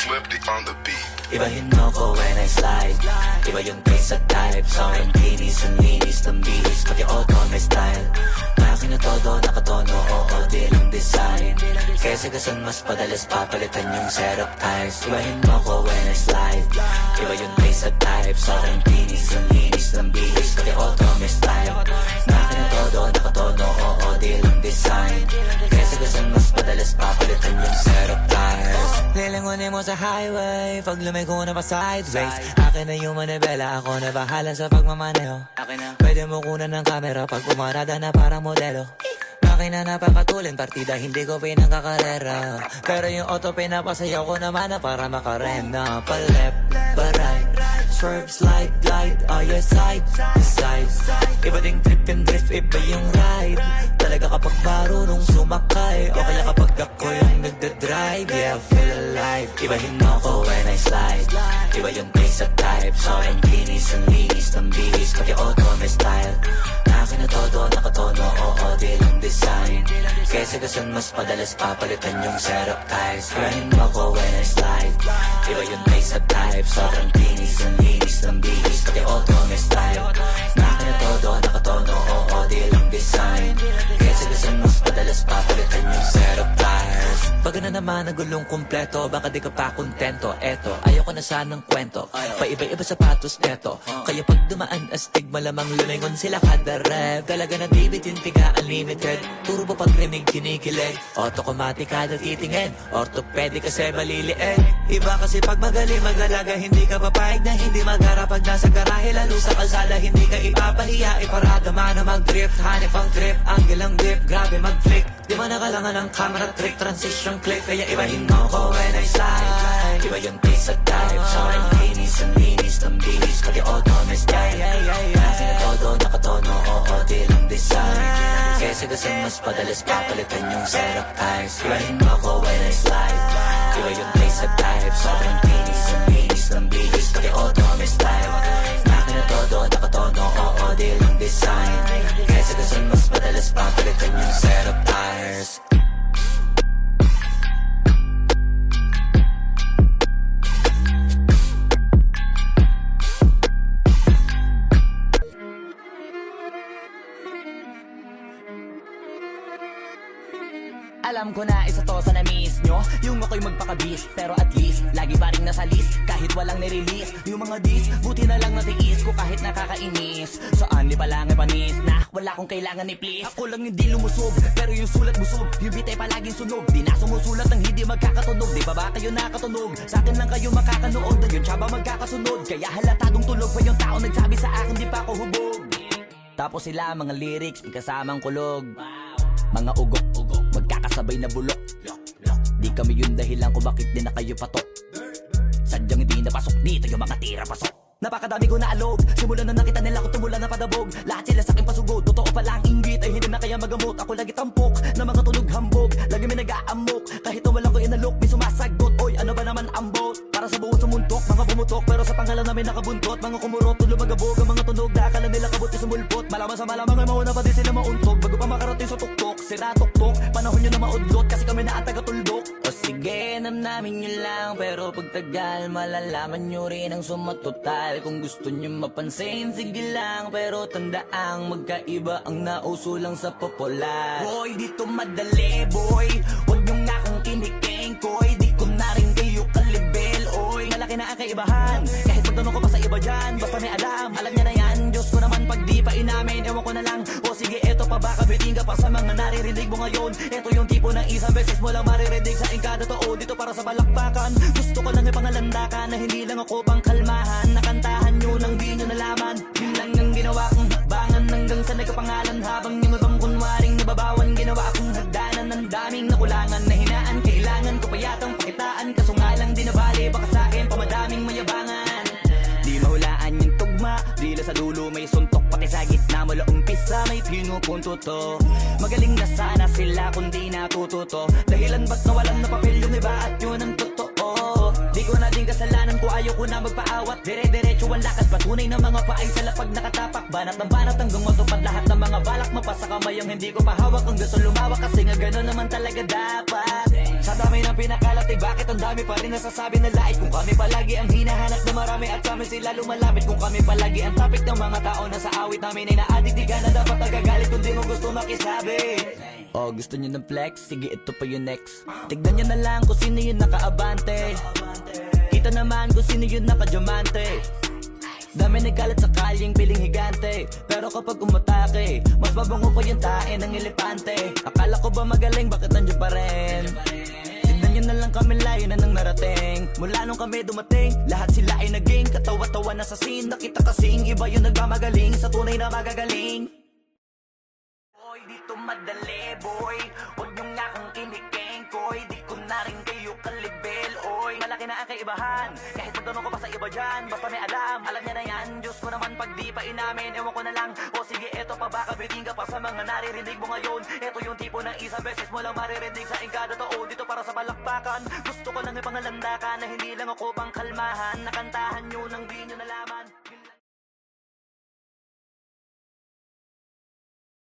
Flipped on the beat. Ibahin mo ko when I slide. Iba yung taste at type. Sa akin kinis ang linis ng bihis. Pati auto may style. Akin na todo nakatono. Oo, di lang design. Kesa gasan mas padalas papalitan yung setup tires. Ibahin mo ko when I slide. Iba yung taste at type. Sa akin kinis ang linis ng bihis. Pati auto may style. Akin na todo nakatono. Oo, di lang design. Kesa gasan mas padalas papalitan yung setup tires. Lilingunin mo sa highway. Pag lumiko na pa sideways. Akin na yung manibela. Ako na bahala sa pagmamaneho. Pwede mo kunan ng camera pag umarada na parang modelo. Makina napakatulin, partida hindi ko pinangkakarera. Pero yung auto pinapasayaw ko naman na para makarena. Pa left, pa right, swerve, slide, glide. On your side, to side. Iba ding trip and drift, iba yung ride. Talaga kapag marunong sumakay. O kaya kapag ako yung nagdadrive. Yeah, feel alive. Ibahin mo ko when I slide. Iba yung taste at type. So ang kinis ang linis ng bihis. Pati auto may style. Akin na todo nakatono. Oo, di lang design. Kesa gasan mas padalas papalitan yung setup tires. Ibahin mo ko when I slide. Iba yung taste at type. So ang kinis ang linis ng bihis. Pati auto may style. Akin na todo nakatono. Oo, di lang design. Kesa gasan mas padalas papalitan yung setup tires. Pag na naman ang gulong kumpleto, baka di ka pa kontento. Eto, ayoko na sanang kwento. Paiba-iba sapatos neto. Kaya pag dumaan astig, malamang lumingon sila kada rev. Talaga na dibitin tiga unlimited. Turbo pag rinig kinikilig. Automatic kada titingin. Orthopedic kasi maliliit. Iba kasi pag magaling mag-alaga, hindi ka papayag na hindi magharap. Pag nasa garahe lalo sa kalsada, hindi ka ipapahiya. Iparada man na mag-drift, hanip ang trip. Angle ang grip, grabe mag-flick. Di ba nakalangan ng camera trick, transition click. Kaya ibahin mo ko when I slide. Iba yung taste at type. So ang kinis ang linis ng bihis. Pati auto may style. Akin na todo nakatono. Oo, di lang design. Kesa gasan mas padalas papalitan yung setup tires. Ibahin mo ko when I slide. Iba yung taste at type. So ang kinis ang linis ng bihis. Pati auto may style. Akin na todo nakatono. Oo, di lang design. Kesa gasan mas padalas papalitan yung setup tires. Alam ko na isa to sa na-miss nyo, yung ako'y magpakabis. Pero at least, lagi pa rin nasa list. Kahit walang nirelease, yung mga dis, buti na lang natiis ko kahit nakakainis. Saan di pa lang panis na, wala kong kailangan ni please. Ako lang hindi lumusog, pero yung sulat busog. Yung bitay palaging sunog, di na sumusulat ng hindi magkakatunog. Di ba ba kayo nakatunog? Sa akin lang kayo makakanood, na yun siya ba magkakasunod? Kaya halatadong tulog pa yung tao nagsabi sa akin di pa ako hubog. Tapos sila mga lyrics, may kasamang kulog. Mga ugok-ugok, magkakasabay na bulok. Di kami yung dahilan kung bakit di na kayo patok. Sadyang hindi napasok dito yung mga tira pasok. Napakadami ko na alog, simulan na nakita nila ko tumula na padabog. Lahat sila sa akin pasugod, totoo pala ang inggit. Ay hindi na kaya magamot, ako lagi tampok na mga tunog hambog. Lagi may nag-aamok, kahit wala ko inalok. May sumasagot, oy ano ba naman ambot? Para sa buong sumuntok, mga bumutok. Pero sa pangalan namin nakabuntot, mga kumurot, tulo magabog. Ang mga tunog, nakakala nila kabuti sumulpot. Malaman sa malamang ay mauna pa din sila mauntog. Bago pa makarating sa tuktok, sira tuktok. Panahon nyo na maudlot, kasi kami na ang taga-tuldok. O sige, namnamin nyo lang, pero pagtagal malalaman nyo rin ang sumatotal. Kung gusto nyo mapansin, sige lang, pero tandaang magkaiba ang nauso lang sa popular. Boy, dito madali, boy. Huwag nyo nga kang kiniking, koy. Di ko na rin kayo kalibel, oy. Malaki na ang kaibahan, kahit magtanong ko pa sa iba dyan. Basta may alam niya na yan. Diyos ko naman pag di pa inamin, ewan ko na lang. O sige, eto pa ba, kabiting ka pa sa mga naririnig mo ngayon. Eto yung tipo ng isang beses mo lang maririnig sa kada totoo. Dito para sa balakbakan, gusto ko lang ipangalandakan na hindi lang ako pang kalmahan. Nakantahan nyo nang di nyo nalaman. Yun lang ang ginawa kong hakbangan hanggang sa nagkapangalan. Habang yung ibang kunwaring nababawan, ginawa akong hagdanan ng daming nakulangan na hinaan. Kailangan ko pa yatang pakitaan, kaso nga lang di nabali. Baka sa akin pamadaming mayabangan. Di mahulaan yung tugma, dila sa dulo may suntok. Pati sa gitna mula umpisa may pinupunto to. Magaling na sana sila kung di natututo. Dahilan ba't nawalan na papel yung iba at yun ang totoo. Di ko na din kasalanan ko, ayaw ko na magpaawat. Dire-diretso ang lakad, patunay ng mga paay sa lapag nakatapak. Banat ng banat hanggang matupad lahat ng mga balak. Mapasa kamay ang hindi ko pahawak hanggang sa lumawak. Kasi nga gano'n naman talaga dapat. Sa dami ng ang pinakalat ay bakit ang dami pa rin nasasabi na lait. Kung kami palagi ang hinahanap na marami at sa amin sila lumalapit. Kung kami palagi ang topic ng mga tao na sa awit namin ay na-addict, di ka na dapat nagagalit kung di mo gusto makisabi. Oh, gusto nyo ng flex? Sige, ito pa yung next. Tignan nyo na lang kung sino yung nakaabante. Kita naman kung sino yung nakadiamante. Dami nagkalat sa kalyeng piling higante, pero kapag umatake, mas babango pa yung tae ng elepante. Akala ko ba magaling, bakit nandiyan pa rin? Tignan nyo na lang kami, layo na nang narating. Mula nung kami dumating, lahat sila ay naging katawa-tawa na sa scene. Nakita kasing iba yung nagmamagaling sa tunay na magagaling. Boy, dito madali, boy. Huwag nyo nga akong kinikeng, koy. Di ko na rin kayo kalibel, oy. Malaki na ang kaibahan, kahit magtanong ko pa sa iba dyan. Basta may alam niya na yan. Diyos ko naman pag di pa inamin, ewan ko na lang. O sige, eto pa baka biting ka pa sa mga naririnig mo ngayon. Eto yung tipo ng isang beses mo lang maririnig sa engkado tao. Dito para sa palakpakan, gusto ko lang ipangalandakan na hindi lang ako pang kalmahan. Nakantahan nyo nang di nyo nalaman.